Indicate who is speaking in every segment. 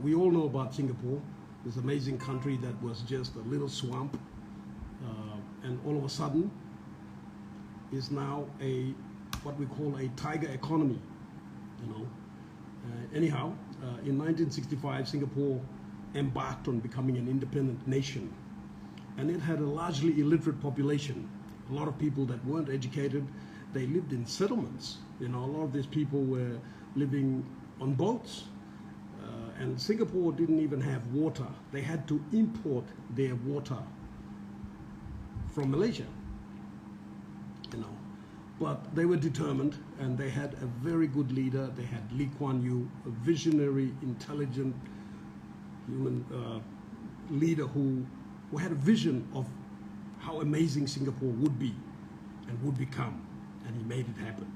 Speaker 1: we all know about Singapore, this amazing country that was just a little swamp, and all of a sudden is now what we call a tiger economy, you know. Anyhow, in 1965, Singapore embarked on becoming an independent nation, and it had a largely illiterate population. A lot of people that weren't educated, they lived in settlements. You know, a lot of these people were living on boats, and Singapore didn't even have water. They had to import their water from Malaysia, you know. But they were determined, and they had a very good leader. They had Lee Kuan Yew, a visionary, intelligent human leader who had a vision of how amazing Singapore would be and would become, and he made it happen.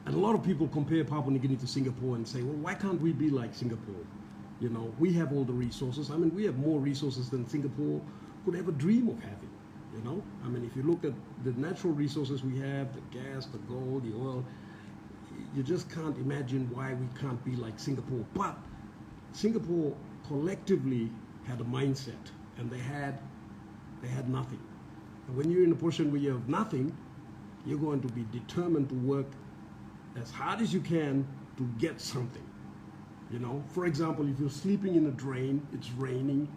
Speaker 1: And a lot of people compare Papua New Guinea to Singapore and say, well, why can't we be like Singapore? You know, we have all the resources. I mean, we have more resources than Singapore could ever dream of having, you know? I mean, if you look at the natural resources we have, the gas, the gold, the oil, you just can't imagine why we can't be like Singapore. But Singapore collectively had a mindset, and they had nothing. And when you're in a position where you have nothing, you're going to be determined to work as hard as you can to get something. You know, for example, if you're sleeping in a drain, it's raining,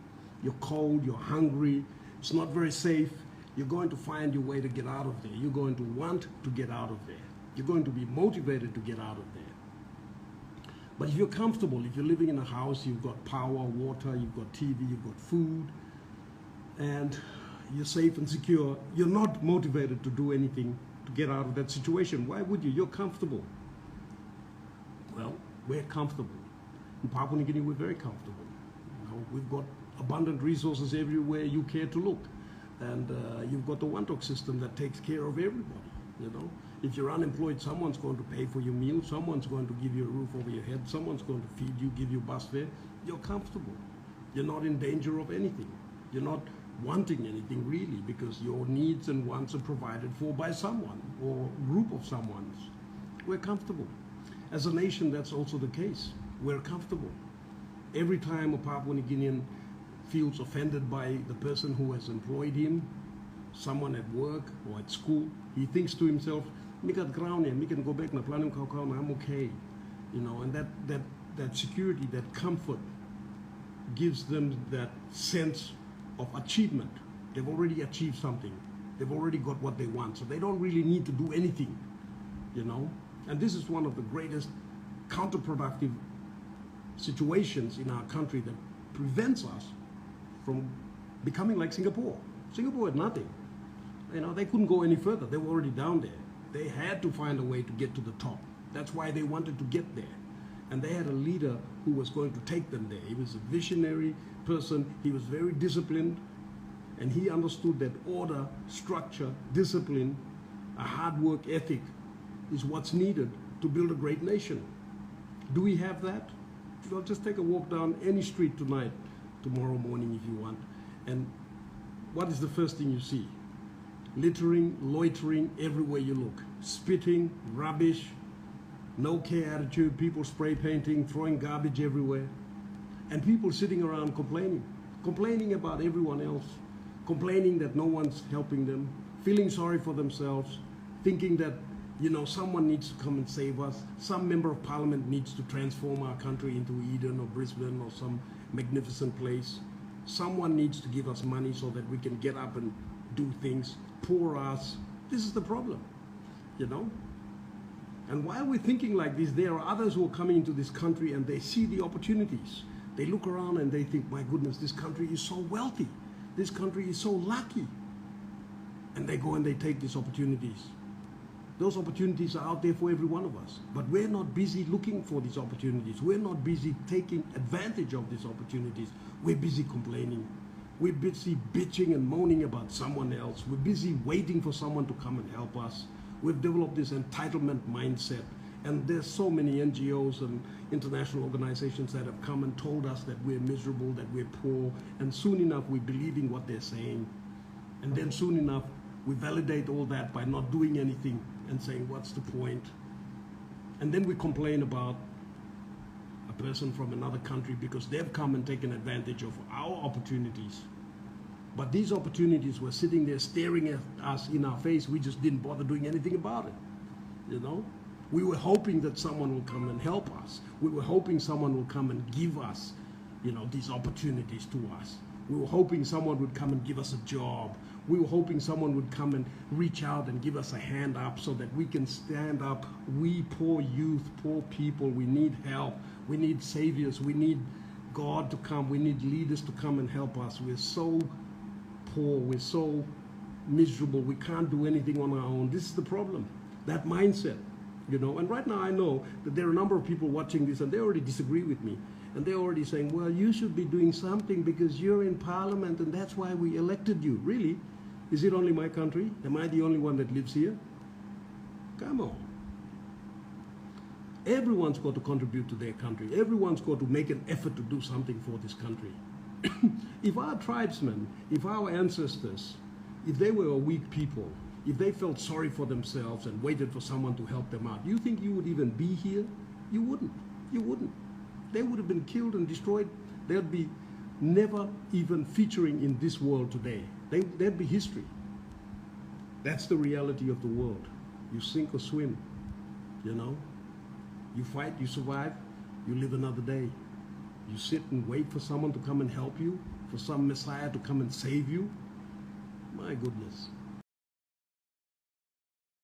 Speaker 1: you're cold, you're hungry, it's not very safe, you're going to find your way to get out of there. You're going to want to get out of there. You're going to be motivated to get out of there. But if you're comfortable, if you're living in a house, you've got power, water, you've got TV, you've got food, and you're safe and secure, you're not motivated to do anything to get out of that situation. Why would you? You're comfortable. Well, we're comfortable. In Papua New Guinea, we're very comfortable. You know, we've got abundant resources everywhere you care to look. And you've got the one-talk system that takes care of everybody, you know. If you're unemployed, someone's going to pay for your meal, someone's going to give you a roof over your head, someone's going to feed you, give you bus fare. You're comfortable. You're not in danger of anything. You're not wanting anything really, because your needs and wants are provided for by someone or group of someone's. We're comfortable. As a nation, that's also the case. We're comfortable. Every time a Papua New Guinean feels offended by the person who has employed him, someone at work or at school, he thinks to himself, "Me got ground here, me can go back na planning kau I'm okay," you know. And that security, that comfort, gives them that sense of achievement. They've already achieved something. They've already got what they want, so they don't really need to do anything, you know. And this is one of the greatest counterproductive situations in our country that prevents us from becoming like Singapore. Singapore had nothing. You know, they couldn't go any further. They were already down there. They had to find a way to get to the top. That's why they wanted to get there. And they had a leader who was going to take them there. He was a visionary person. He was very disciplined. And he understood that order, structure, discipline, a hard work ethic is what's needed to build a great nation. Do we have that? Well, just take a walk down any street tonight, tomorrow morning if you want. And what is the first thing you see? Littering, loitering everywhere you look. Spitting, rubbish, no care attitude, people spray painting, throwing garbage everywhere. And people sitting around complaining about everyone else, complaining that no one's helping them, feeling sorry for themselves, thinking that, you know, someone needs to come and save us. Some member of parliament needs to transform our country into Eden or Brisbane or some magnificent place. Someone needs to give us money so that we can get up and do things. Poor us. This is the problem, you know. And while we're thinking like this, there are others who are coming into this country and they see the opportunities. They look around and they think, my goodness, this country is so wealthy. This country is so lucky. And they go and they take these opportunities. Those opportunities are out there for every one of us. But we're not busy looking for these opportunities. We're not busy taking advantage of these opportunities. We're busy complaining. We're busy bitching and moaning about someone else. We're busy waiting for someone to come and help us. We've developed this entitlement mindset. And there's so many NGOs and international organizations that have come and told us that we're miserable, that we're poor. And soon enough, we're believing what they're saying. And then soon enough, we validate all that by not doing anything and saying, what's the point? And then we complain about a person from another country because they've come and taken advantage of our opportunities. But these opportunities were sitting there staring at us in our face. We just didn't bother doing anything about it, you know? We were hoping that someone will come and help us. We were hoping someone will come and give us, you know, these opportunities to us. We were hoping someone would come and give us a job. We were hoping someone would come and reach out and give us a hand up so that we can stand up. We poor youth, poor people, we need help. We need saviors. We need God to come. We need leaders to come and help us. We're so poor. We're so miserable. We can't do anything on our own. This is the problem, that mindset, you know. And right now I know that there are a number of people watching this and they already disagree with me. And they're already saying, well, you should be doing something because you're in parliament and that's why we elected you. Really? Is it only my country? Am I the only one that lives here? Come on. Everyone's got to contribute to their country. Everyone's got to make an effort to do something for this country. If our tribesmen, if our ancestors, if they were a weak people, if they felt sorry for themselves and waited for someone to help them out, you think you would even be here? You wouldn't. You wouldn't. They would have been killed and destroyed. They'd be never even featuring in this world today. They'd be history. That's the reality of the world. You sink or swim, you know. You fight, you survive, you live another day. You sit and wait for someone to come and help you, for some Messiah to come and save you. My goodness.